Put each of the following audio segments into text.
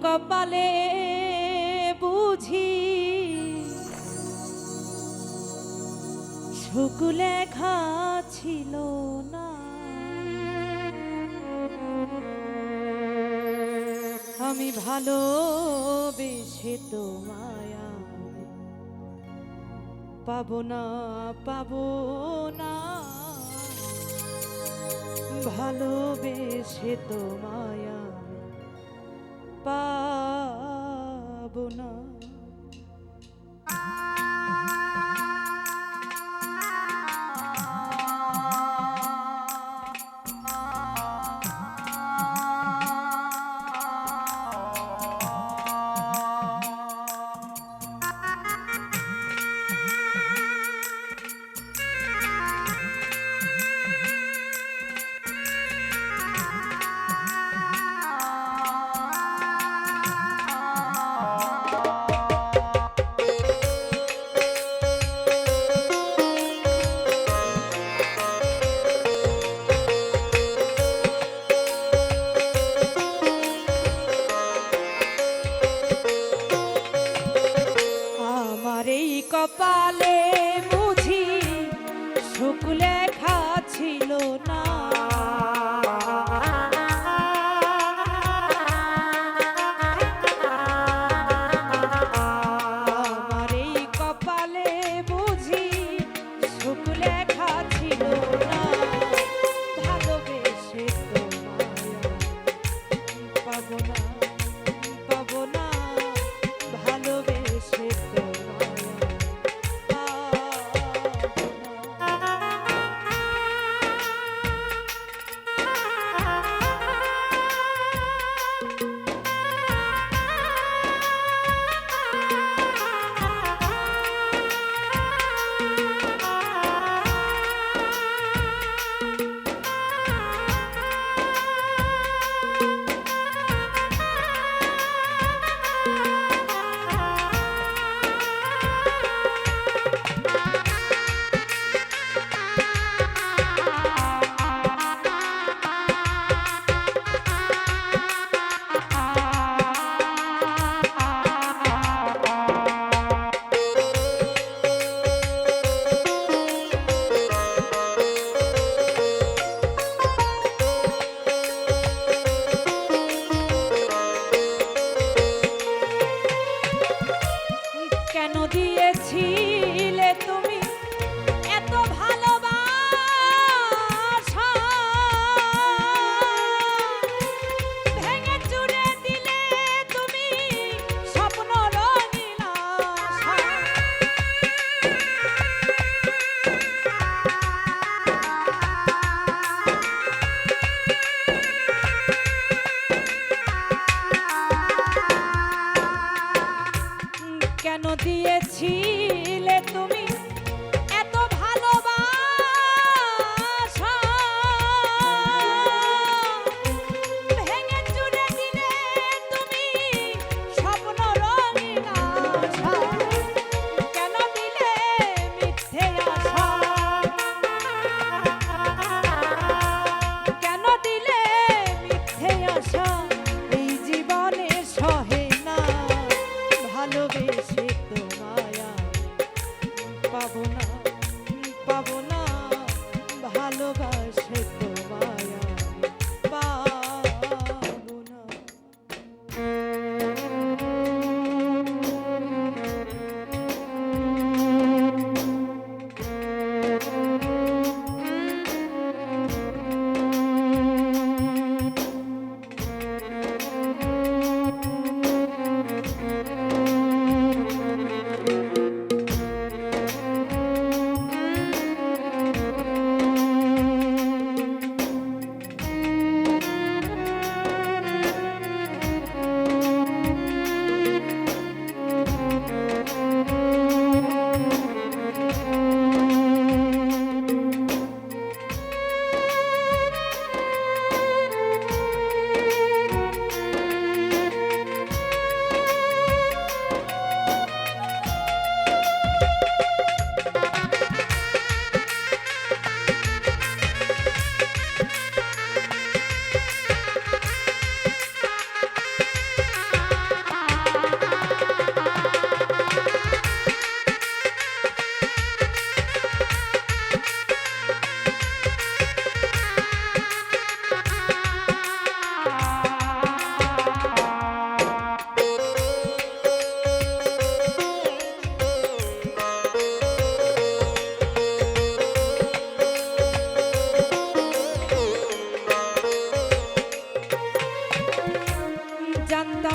কপালে বুঝি সুখ লেখা ছিল না। আমি ভালোবেসে তোমায় পাবো না, পাবো না, ভালোবেসে তোমায় পাবো না। কপালে বুঝি সুখ লেখা ছিল না। আমার এই কপালে বুঝি সুখ লেখা ছিল না। ভালোবেসে তোমায় পাবো না, পাবো না, ভালোবেসে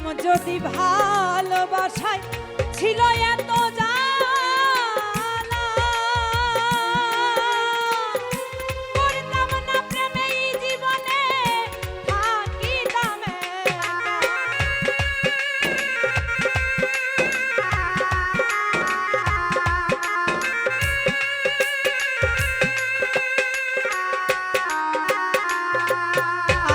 জানতাম যদি ভালোবাসায় ছিল এত জ্বালা, করতাম না প্রেমে এই জীবনে থাকিতাম একা।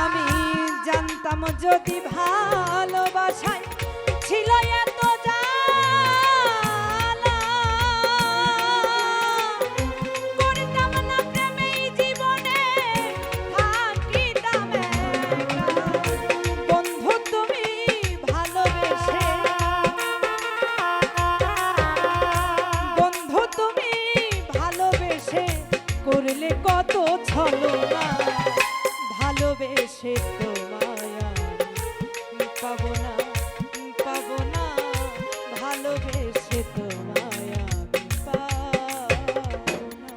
আমি জানতাম যদি ভালোবাসায় ছিল এত জ্বালা, করতাম না প্রেমে এই জীবনে থাকিতাম একা। বন্ধু তুমি ভালোবেসে, বন্ধু তুমি ভালোবেসে করলে কত ছলনা, ভালোবেসে তোমায় আমি পাবো না, পাবো না, ভালোবেসে তোমায় আমি পাবো না।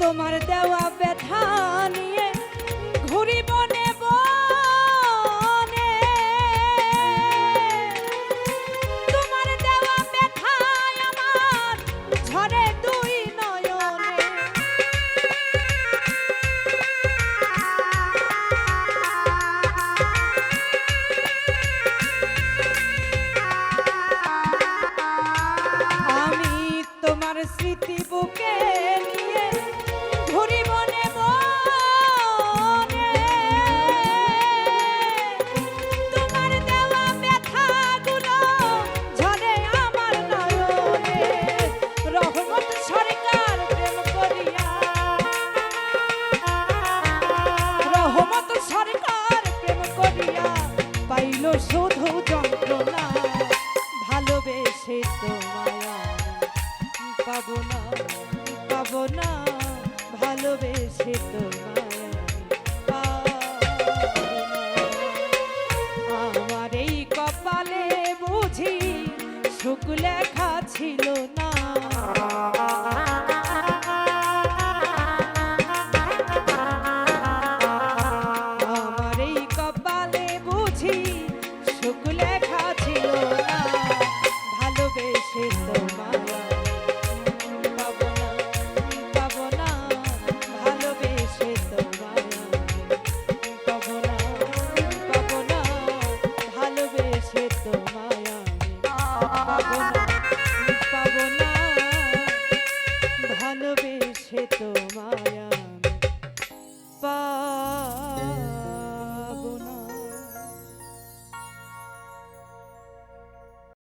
তোমার দেওয়া ব্যথা নিয়ে ঘুরি বনে বনে, তোমার দেওয়া ব্যথা আমার ঝরে দুই নয়নে। আমি তোমার স্মৃতি বুকে নিয়ে ঘুরি বনে বনে, তোমার দেওয়া ব্যথাগুলো ঝরে আমার নয়নে। রহমত সরকার প্রেম করিয়া, রহমত সরকার প্রেম করিয়া পাইল শুধু যন্ত্রণা, ভালোবেসে তোমায় আমি পাবো না, পাবো না, ভালোবেসে তোমায় আমি পাবো না। আমার এই কপালে বুঝি সুখ লেখা ছিল না, আমার এই কপালে বুঝি সুখ লেখা ছিল না, ভালোবেসে তোমায় পাবো না, পাবো না, ভালোবেসে তোমায় পাবো না, পাবো না, ভালোবেসে তোমায় পাবো না, পাবো না, ভালোবেসে তোমায়।